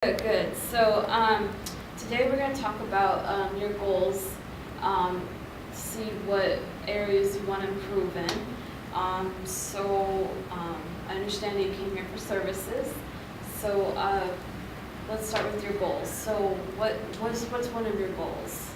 Good, good. So today we're going to talk about your goals, see what areas you want to improve in. I understand that you came here for services. So let's start with your goals. So what's one of your goals?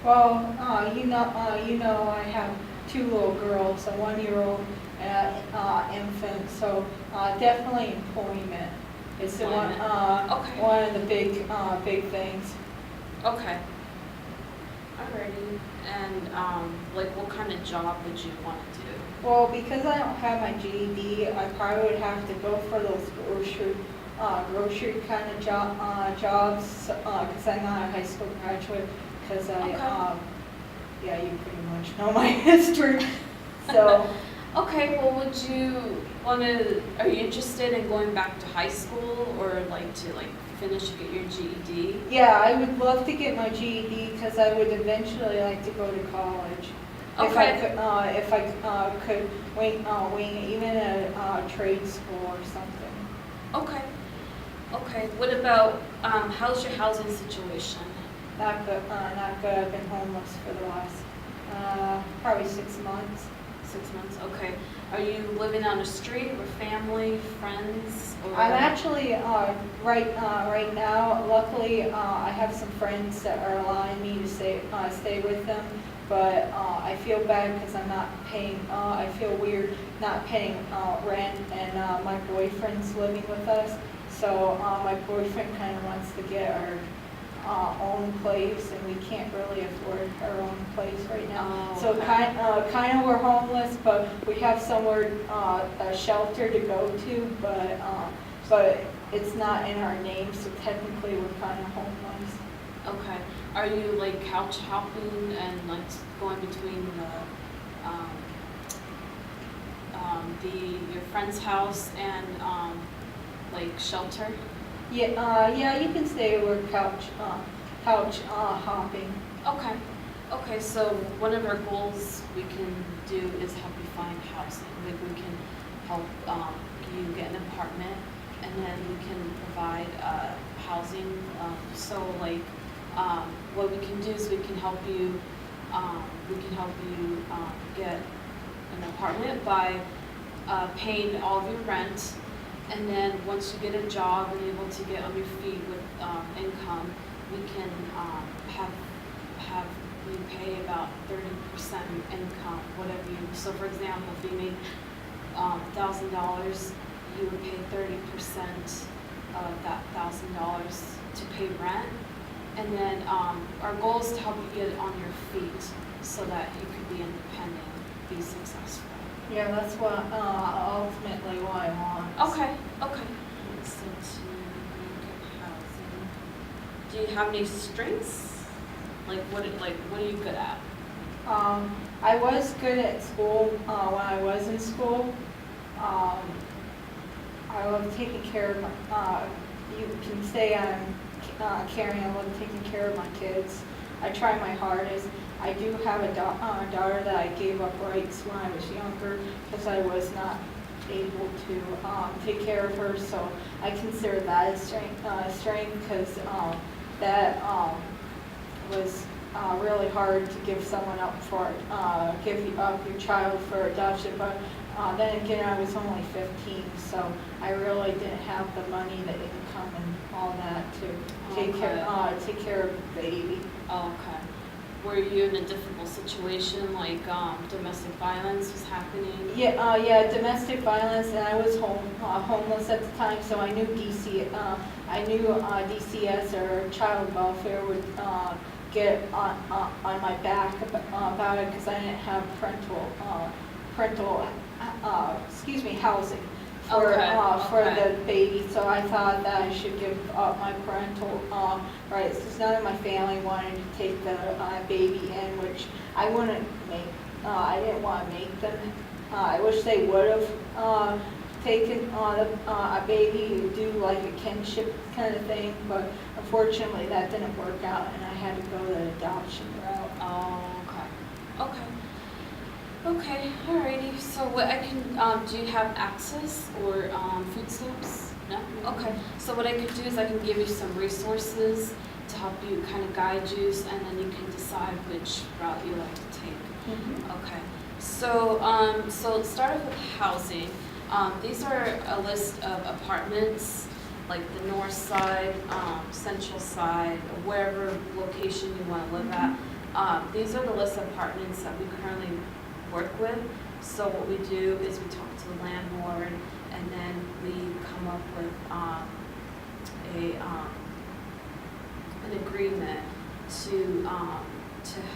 Well, I have two little girls, a 1-year-old infant, so definitely employment is the one, Okay. one of the big things. Okay. Alrighty. And like what kind of job would you want to do? Well, because I don't have my GED, I probably would have to go for those grocery kind of jobs, because I'm not a high school graduate, because Okay. yeah, you pretty much know my history, so. Okay, well, would you want to, are you interested in going back to high school or like to finish, get your GED? Yeah, I would love to get my GED because I would eventually like to go to college. Okay. If I could wing even a trade school or something. Okay. Okay, what about, how's your housing situation? Not good, not good. I've been homeless for the last probably 6 months. 6 months, okay. Are you living on the street with family, friends? Or? I'm actually right now. Luckily, I have some friends that are allowing me to stay with them. But I feel bad because I'm not paying. I feel weird not paying rent, and my boyfriend's living with us. So my boyfriend kind of wants to get our own place, and we can't really afford our own place right now. Oh, So okay. kind of we're homeless, but we have somewhere a shelter to go to, but it's not in our name, so technically we're kind of homeless. Okay. Are you like couch hopping and like going between your friend's house and like shelter? Yeah, you can say we're couch hopping. Okay. Okay, so one of our goals we can do is help you find housing. Like we can help you get an apartment, and then we can provide housing. What we can do is we can help you. Get an apartment by paying all of your rent. And then once you get a job and able to get on your feet with income, we can have you pay about 30% income, whatever you. So for example, if you make $1,000, you would pay 30% of that $1,000 to pay rent. And then our goal is to help you get on your feet so that you can be independent, be successful. Yeah, that's what ultimately what I want. Okay, okay. So to get housing. Do you have any strengths? Like what are you good at? I was good at school when I was in school. I love taking care of my. You can say I'm caring. I love taking care of my kids. I try my hardest. I do have a daughter that I gave up rights when I was younger because I was not able to take care of her. So I consider that a strength because that was really hard to give someone up for give up your child for adoption. But then again, I was only 15, so I really didn't have the money, the income, and all that to take care of the baby. Oh, okay. Were you in a difficult situation, like domestic violence was happening? Yeah, domestic violence, and I was homeless at the time, so I knew DCS or child welfare would get on my back about it because I didn't have parental housing for Okay. the baby, so I thought that I should give up my parental rights because none of my family wanted to take the baby in, which I wouldn't make. I didn't want to make them. I wish they would have taken on a baby to do like a kinship kind of thing, but unfortunately that didn't work out, and I had to go the adoption route. Oh, okay. Okay. Okay, alrighty. So what I can, do you have access or food stamps? No? Okay. So what I could do is I can give you some resources to help you kind of guide you, and then you can decide which route you like to take. Okay. So, so let's start off with housing. These are a list of apartments, like the north side, central side, or wherever location you want to live at. These are the list of apartments that we currently work with. So what we do is we talk to the landlord, and then we come up with an agreement to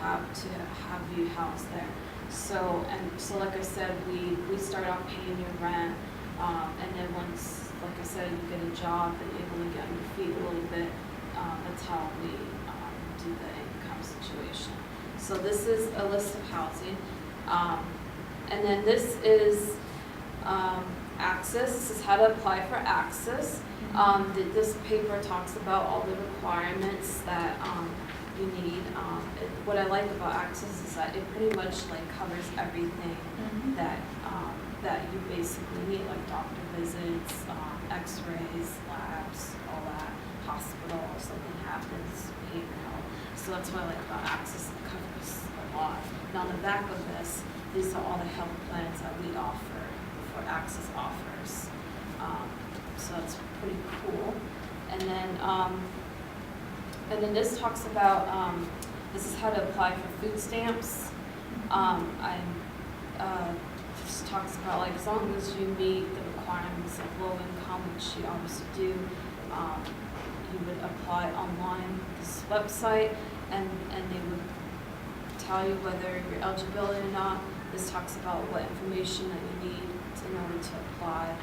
have you housed there. So like I said, we start out paying your rent, and then once, like I said, you get a job and you're able to get on your feet a little bit, that's how we do the income situation. So this is a list of housing, and then this is Access. This is how to apply for Access. This paper talks about all the requirements that you need. What I like about Access is that it pretty much like covers everything that you basically need, like doctor visits, X-rays, labs, all that, hospital, if something happens, behavioral health. So that's what I like about Access. It covers a lot. Now on the back of this, these are all the health plans that we offer, for Access offers. So that's pretty cool. And then this talks about, this is how to apply for food stamps. This talks about, like, as long as you meet the requirements of low income, which you obviously do, you would apply online this website, and they would tell you whether you're eligible or not. This talks about what information that you need in order to apply,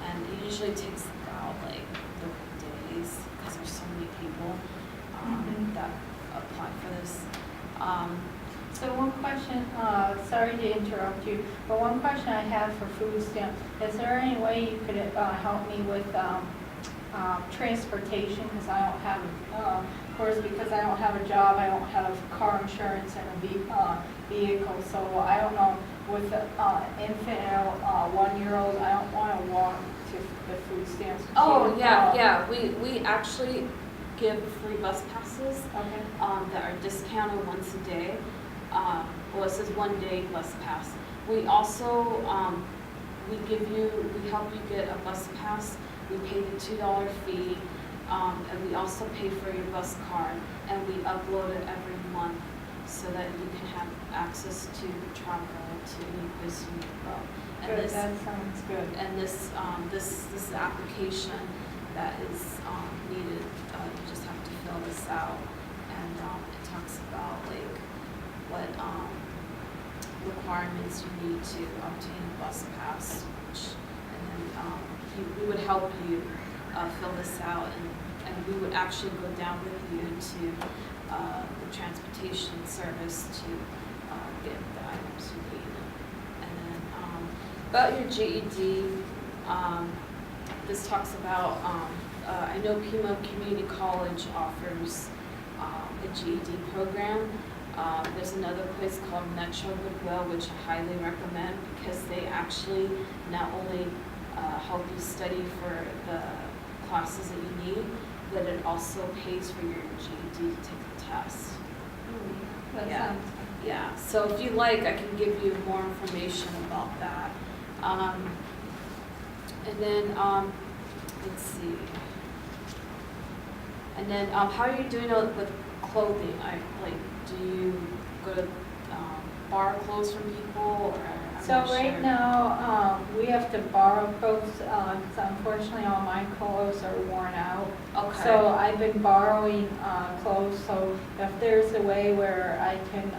and it usually takes about like 30 days because there's so many people that apply for this. So one question, sorry to interrupt you, but one question I have for food stamps, is there any way you could help me with transportation? Because I don't have, of course, because I don't have a job, I don't have car insurance and a vehicle, so I don't know, with an infant and a 1-year-old, I don't want to walk to the food stamps. Oh, yeah. We actually give free bus passes that are discounted once a day. Well, it says 1 day bus pass. We also, we help you get a bus pass. We pay the $2 fee, and we also pay for your bus card, and we upload it every month so that you can have access to travel to any place you need to go. And good, that sounds good. And this application that is needed, you just have to fill this out, and it talks about like what requirements you need to obtain a bus pass, and then we would help you fill this out, and we would actually go down with you to the transportation service to get the items you need. And then about your GED, this talks about, I know Pima Community College offers a GED program. There's another place called Metro Goodwill, which I highly recommend because they actually not only help you study for the classes that you need, but it also pays for your GED to take the test. That Yeah. sounds Yeah, so if you like, I can give you more information about that. And then, let's see. And then, how are you doing with clothing? Do you go to borrow clothes from people, or? I'm So not right sure. now, we have to borrow clothes, because unfortunately all my clothes are worn out. Okay. So I've been borrowing clothes, so if there's a way where I can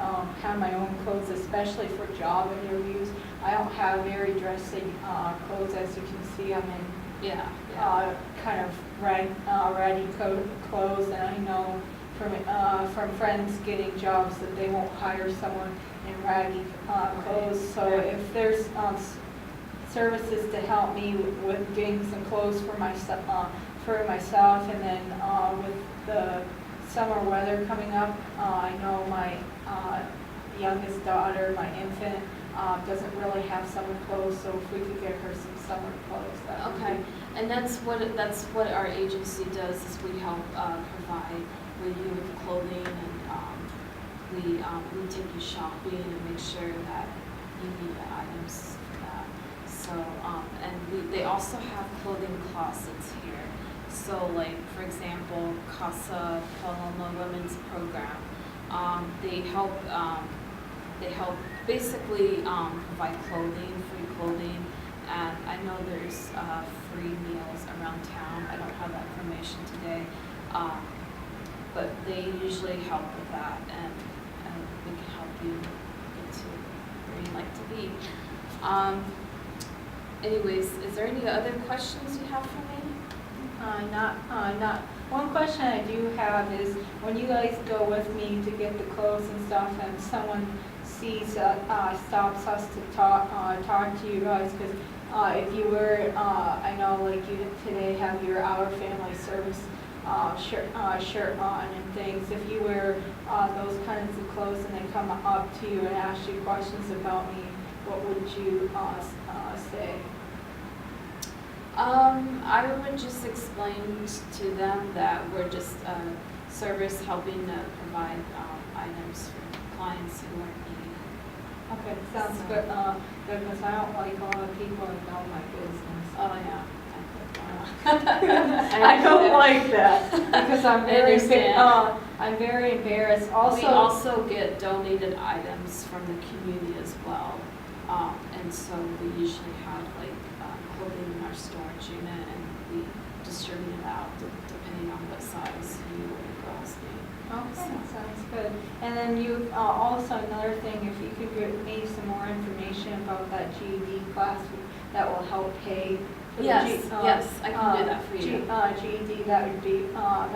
have my own clothes, especially for job interviews, I don't have very dressy clothes, as you can see, I'm in Yeah. kind of ratty clothes, and I know from friends getting jobs that they won't hire someone in raggy clothes. So if there's services to help me with getting some clothes for myself, and then with the summer weather coming up, I know my youngest daughter, my infant, doesn't really have summer clothes, so if we could get her some summer clothes, that would Okay, be. and that's what our agency does, is we help provide with you with clothing, and we take you shopping and make sure that you need the items for that. So, and they also have clothing closets here. So like, for example, Casa Paloma Women's Program, they help basically provide clothing, free clothing, and I know there's free meals around town. I don't have that information today, but they usually help with that, and we can help you get to where you'd like to be. Anyways, is there any other questions you have for me? Not. One question I do have is, when you guys go with me to get the clothes and stuff, and someone stops us to talk to you guys, because if you were, I know like you today have your Our Family Service shirt on and things, if you wear those kinds of clothes and they come up to you and ask you questions about me, what would you say? I would just explain to them that we're just a service helping to provide items for clients who are in need. Okay, sounds So- good, because I don't like a lot of people that know my business. Oh, yeah. I don't like that, because I'm I very, understand. I'm very embarrassed. We Also, also get donated items from the community as well. And so we usually have like clothing in our storage unit, and we distribute it out depending on what size you or the girls need. okay, sounds good. And then you, also another thing, if you could give me some more information about that GED class that will help pay for the Yes, yes, I can do that for you. GED, that would be, that